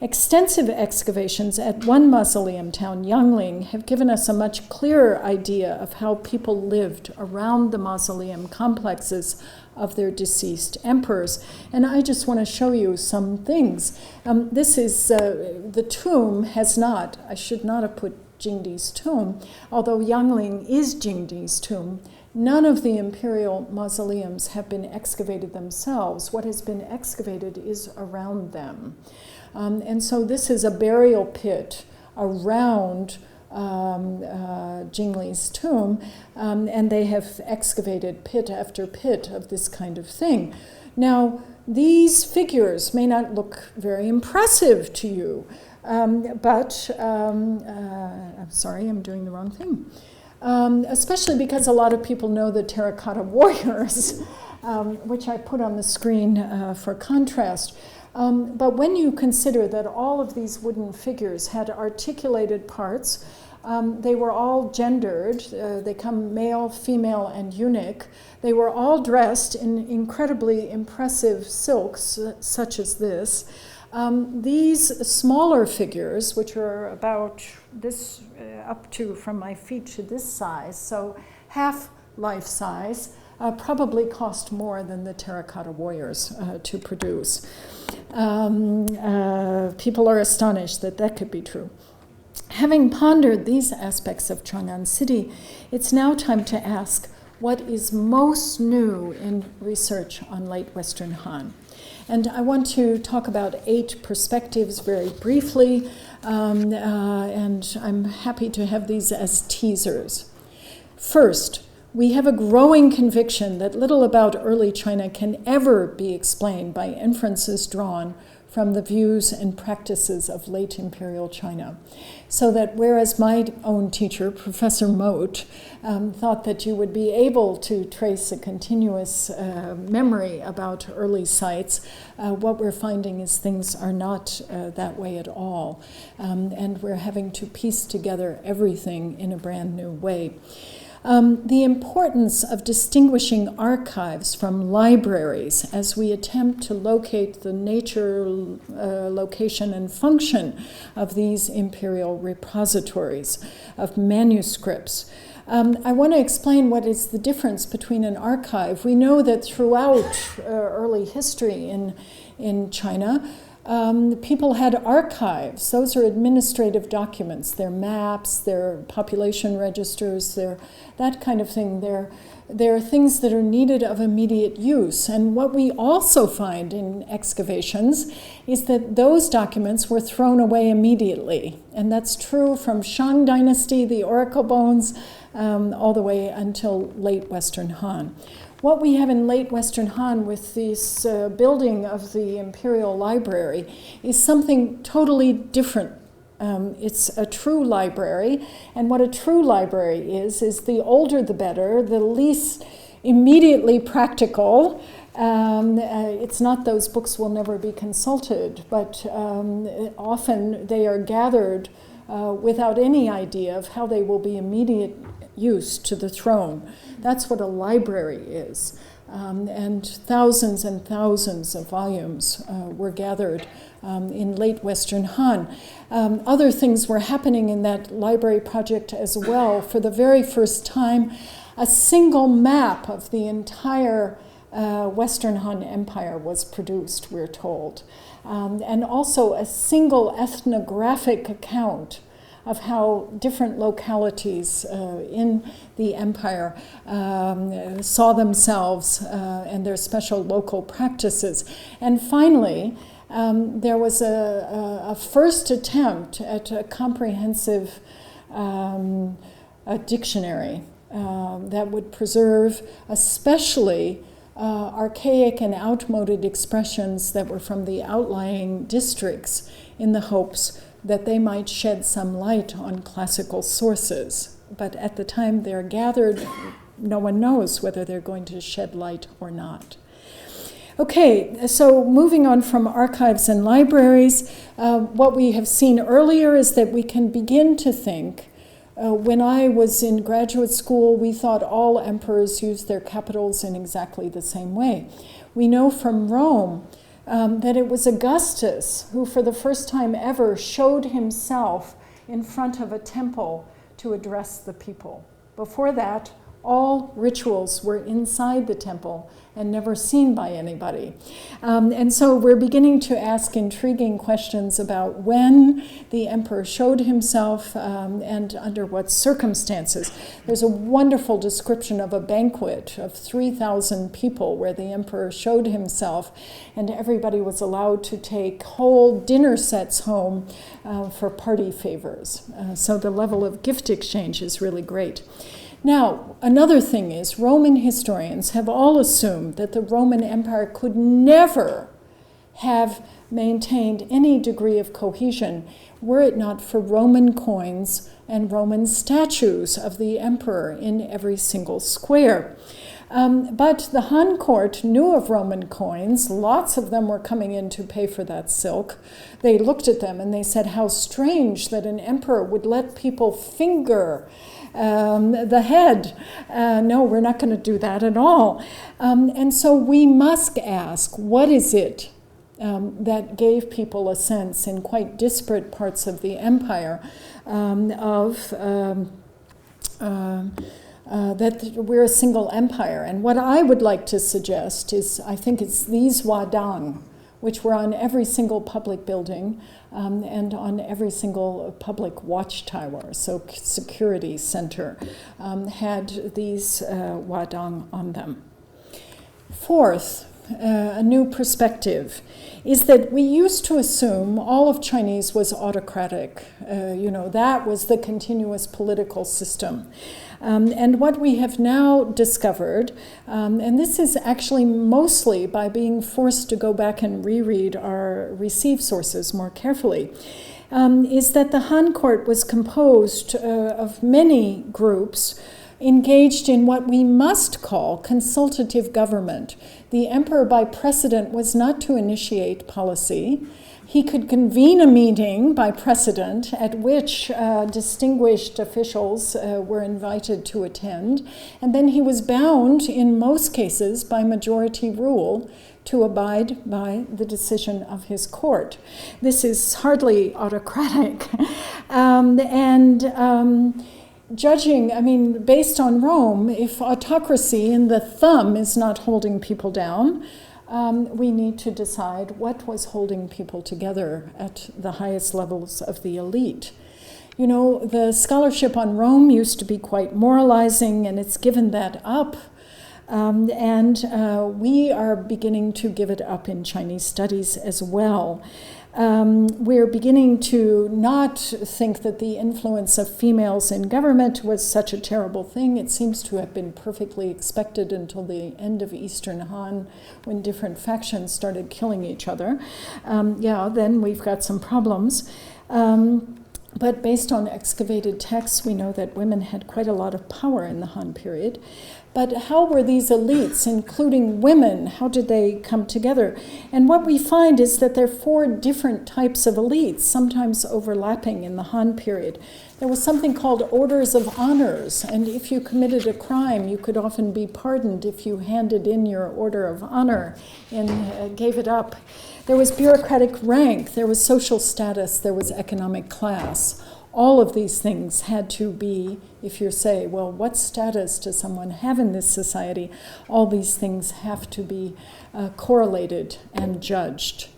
B: Extensive excavations at one mausoleum town, Yangling, have given us a much clearer idea of how people lived around the mausoleum complexes of their deceased emperors. And I just want to show you some things. This is, the tomb has not, I should not have put Jingdi's tomb, although Yangling is Jingdi's tomb. None of the imperial mausoleums have been excavated themselves. What has been excavated is around them. And so this is a burial pit around Jingdi's tomb, and they have excavated pit after pit of this kind of thing. Now, these figures may not look very impressive to you, but I'm sorry, I'm doing the wrong thing. Especially because a lot of people know the terracotta warriors, which I put on the screen for contrast. But when you consider that all of these wooden figures had articulated parts, they were all gendered. They come male, female, and eunuch. They were all dressed in incredibly impressive silks, such as this. These smaller figures, which are about this, up to from my feet to this size, so half life size, probably cost more than the terracotta warriors to produce. People are astonished that that could be true. Having pondered these aspects of Chang'an City, it's now time to ask what is most new in research on late Western Han. And I want to talk about 8 perspectives very briefly, and I'm happy to have these as teasers. First, we have a growing conviction that little about early China can ever be explained by inferences drawn from the views and practices of late imperial China. So that whereas my own teacher, Professor Moat, thought that you would be able to trace a continuous memory about early sites, what we're finding is things are not that way at all. And we're having to piece together everything in a brand new way. The importance of distinguishing archives from libraries as we attempt to locate the nature, location, and function of these imperial repositories of manuscripts. I want to explain what is the difference between an archive. We know that throughout early history in China, people had archives. Those are administrative documents. They're maps, they're population registers, they're that kind of thing. They're things that are needed of immediate use. And what we also find in excavations is that those documents were thrown away immediately. And that's true from Shang Dynasty, the oracle bones, all the way until late Western Han. What we have in late Western Han with this building of the Imperial Library is something totally different. It's a true library, and what a true library is the older the better, the least immediately practical, It's not those books will never be consulted, but often they are gathered without any idea of how they will be immediate use to the throne. That's what a library is. And thousands of volumes were gathered in late Western Han. Other things were happening in that library project as well. For the very first time, a single map of the entire Western Han Empire was produced, we're told. And also a single ethnographic account of how different localities in the empire saw themselves and their special local practices. And finally, there was a first attempt at a comprehensive a dictionary that would preserve especially archaic and outmoded expressions that were from the outlying districts in the hopes that they might shed some light on classical sources. But at the time they're gathered, no one knows whether they're going to shed light or not. Okay, so moving on from archives and libraries, what we have seen earlier is that we can begin to think. When I was in graduate school, we thought all emperors used their capitals in exactly the same way. We know from Rome that it was Augustus who, for the first time ever, showed himself in front of a temple to address the people. Before that, all rituals were inside the temple and never seen by anybody. And so we're beginning to ask intriguing questions about when the emperor showed himself and under what circumstances. There's a wonderful description of a banquet of 3,000 people where the emperor showed himself and everybody was allowed to take whole dinner sets home for party favors. So the level of gift exchange is really great. Now, another thing is Roman historians have all assumed that the Roman Empire could never have maintained any degree of cohesion were it not for Roman coins and Roman statues of the emperor in every single square. But the Han court knew of Roman coins. Lots of them were coming in to pay for that silk. They looked at them and they said, how strange that an emperor would let people finger the head. No, we're not going to do that at all. And so we must ask, what is it that gave people a sense in quite disparate parts of the empire that we're a single empire? And what I would like to suggest is, I think it's these wadang, which were on every single public building and on every single public watchtower, so security center, had these wadang on them. Fourth, a new perspective is that we used to assume all of Chinese was autocratic. That was the continuous political system. And what we have now discovered, and this is actually mostly by being forced to go back and reread our received sources more carefully, is that the Han court was composed of many groups engaged in what we must call consultative government. The emperor by precedent was not to initiate policy. He could convene a meeting by precedent at which distinguished officials were invited to attend, and then he was bound, in most cases, by majority rule to abide by the decision of his court. This is hardly autocratic. Judging, based on Rome, if autocracy in the thumb is not holding people down, we need to decide what was holding people together at the highest levels of the elite. The scholarship on Rome used to be quite moralizing, and it's given that up. We are beginning to give it up in Chinese studies as well. We're beginning to not think that the influence of females in government was such a terrible thing. It seems to have been perfectly expected until the end of Eastern Han, when different factions started killing each other. Then we've got some problems. But based on excavated texts, we know that women had quite a lot of power in the Han period. But how were these elites, including women, how did they come together? And what we find is that there are 4 different types of elites, sometimes overlapping in the Han period. There was something called orders of honors, and if you committed a crime, you could often be pardoned if you handed in your order of honor and gave it up. There was bureaucratic rank, there was social status, there was economic class. All of these things had to be, if you say, well, what status does someone have in this society? All these things have to be correlated and judged.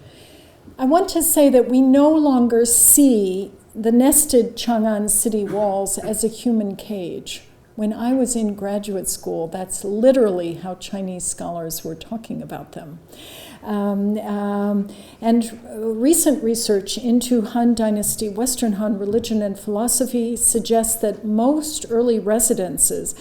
B: I want to say that we no longer see the nested Chang'an city walls as a human cage. When I was in graduate school, that's literally how Chinese scholars were talking about them. And recent research into Han Dynasty, Western Han religion and philosophy suggests that most early residences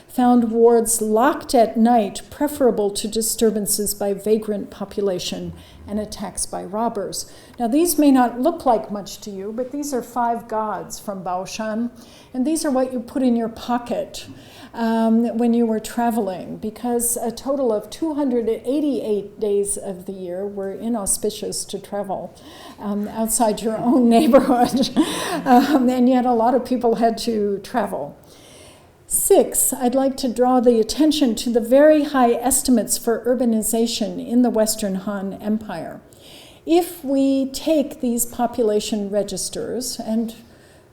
B: found wards locked at night preferable to disturbances by vagrant population and attacks by robbers. Now, these may not look like much to you, but these are 5 gods from Baoshan, and these are what you put in your pocket when you were traveling, because a total of 288 days of the year were inauspicious to travel outside your own neighborhood, and yet a lot of people had to travel. 6, I'd like to draw the attention to the very high estimates for urbanization in the Western Han Empire. If we take these population registers, and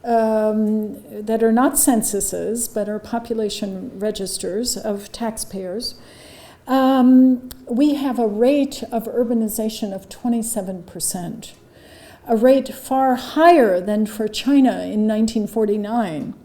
B: that are not censuses, but are population registers of taxpayers, we have a rate of urbanization of 27%, a rate far higher than for China in 1949.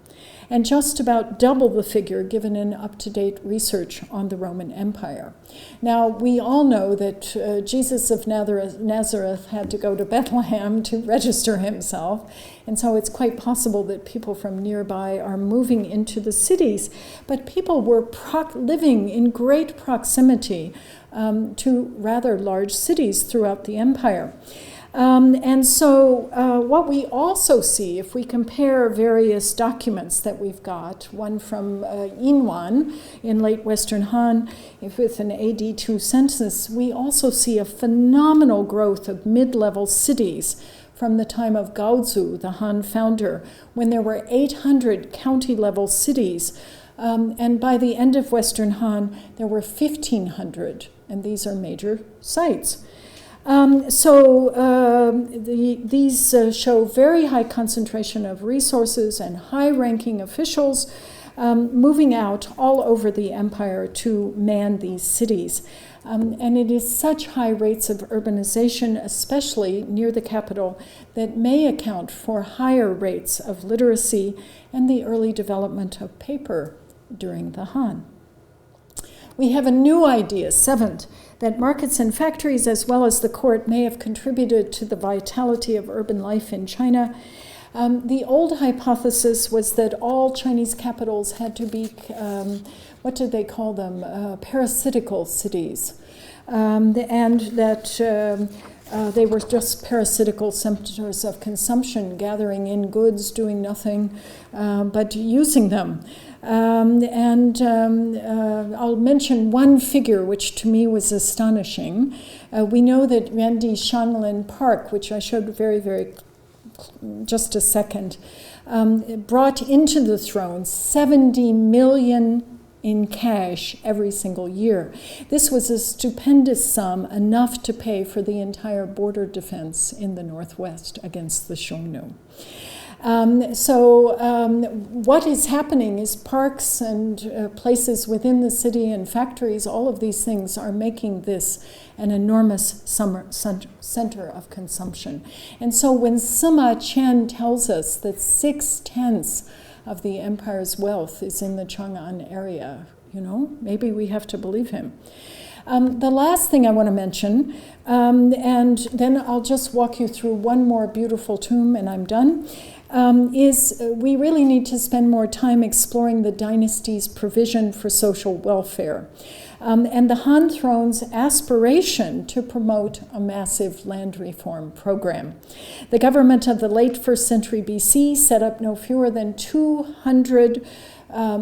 B: And just about double the figure given in up-to-date research on the Roman Empire. Now, we all know that Jesus of Nazareth had to go to Bethlehem to register himself, and so it's quite possible that people from nearby are moving into the cities, but people were living in great proximity to rather large cities throughout the empire. And so what we also see, if we compare various documents that we've got, one from Yinwan in late Western Han with an AD 2 census, we also see a phenomenal growth of mid-level cities from the time of Gaozu, the Han founder, when there were 800 county-level cities. And by the end of Western Han, there were 1,500, and these are major sites. These show very high concentration of resources and high-ranking officials moving out all over the empire to man these cities. And it is such high rates of urbanization, especially near the capital, that may account for higher rates of literacy and the early development of paper during the Han. We have a new idea, 7th, that markets and factories, as well as the court, may have contributed to the vitality of urban life in China. The old hypothesis was that all Chinese capitals had to be, what did they call them, parasitical cities, and that they were just parasitical centers of consumption, gathering in goods, doing nothing but using them. I'll mention one figure which to me was astonishing. We know that Yuandi Shanglin Park, which I showed very just a second, brought into the throne 70 million in cash every single year. This was a stupendous sum, enough to pay for the entire border defense in the northwest against the Xiongnu. What is happening is parks and places within the city and factories, all of these things are making this an enormous center of consumption. And so when Sima Qian tells us that 6/10 of the empire's wealth is in the Chang'an area, maybe we have to believe him. The last thing I want to mention, and then I'll just walk you through one more beautiful tomb and I'm done, is we really need to spend more time exploring the dynasty's provision for social welfare. and the Han throne's aspiration to promote a massive land reform program. The government of the late 1st century BC set up no fewer than 200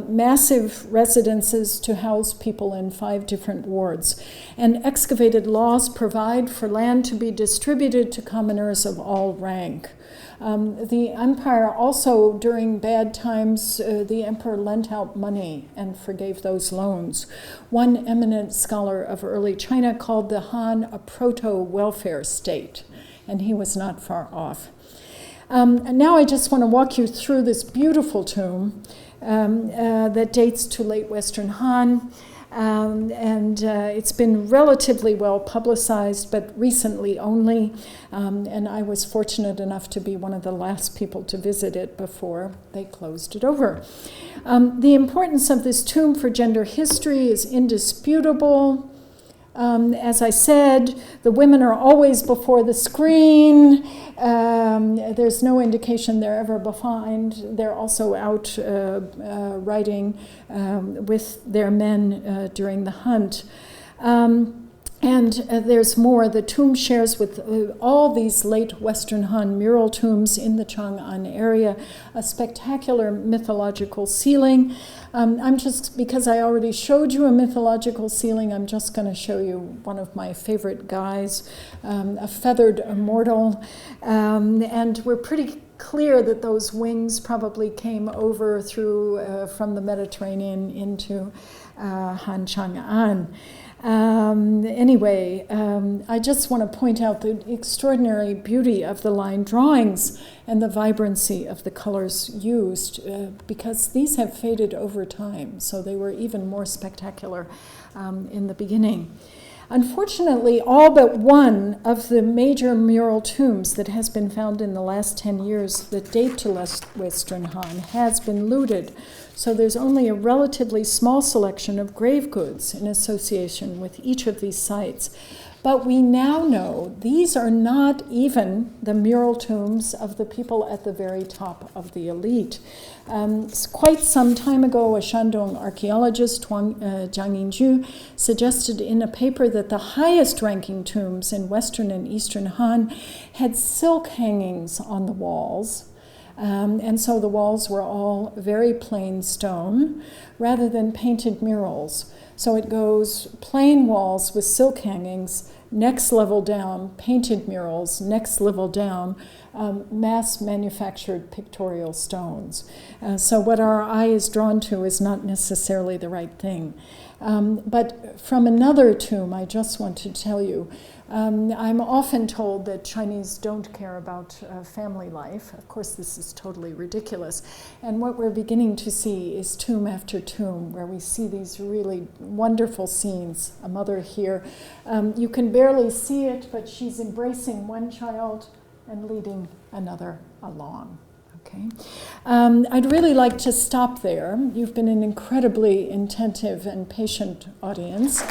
B: massive residences to house people in 5 different wards. And excavated laws provide for land to be distributed to commoners of all rank. The empire also, during bad times, the emperor lent out money and forgave those loans. One eminent scholar of early China called the Han a proto-welfare state, and he was not far off. And now I just want to walk you through this beautiful tomb that dates to late Western Han. It's been relatively well publicized, but recently only, and I was fortunate enough to be one of the last people to visit it before they closed it over. The importance of this tomb for gender history is indisputable. As I said, the women are always before the screen. There's no indication they're ever behind. They're also out riding with their men during the hunt. There's more. The tomb shares with all these late Western Han mural tombs in the Chang'an area a spectacular mythological ceiling. Because I already showed you a mythological ceiling, I'm just going to show you one of my favorite guys, a feathered immortal. And we're pretty clear that those wings probably came over through from the Mediterranean into Han Chang'an. I just want to point out the extraordinary beauty of the line drawings and the vibrancy of the colors used, because these have faded over time, so they were even more spectacular in the beginning. Unfortunately, all but one of the major mural tombs that has been found in the last 10 years that date to Western Han has been looted. So there's only a relatively small selection of grave goods in association with each of these sites. But we now know these are not even the mural tombs of the people at the very top of the elite. Quite some time ago, a Shandong archaeologist, Zhang Yingju, suggested in a paper that the highest-ranking tombs in Western and Eastern Han had silk hangings on the walls. And so the walls were all very plain stone rather than painted murals. So it goes plain walls with silk hangings, next level down, painted murals, next level down, mass-manufactured pictorial stones. So what our eye is drawn to is not necessarily the right thing. But from another tomb, I just want to tell you, I'm often told that Chinese don't care about family life. Of course, this is totally ridiculous. And what we're beginning to see is tomb after tomb, where we see these really wonderful scenes. A mother here, you can barely see it, but she's embracing one child and leading another along. Okay. I'd really like to stop there. You've been an incredibly attentive and patient audience.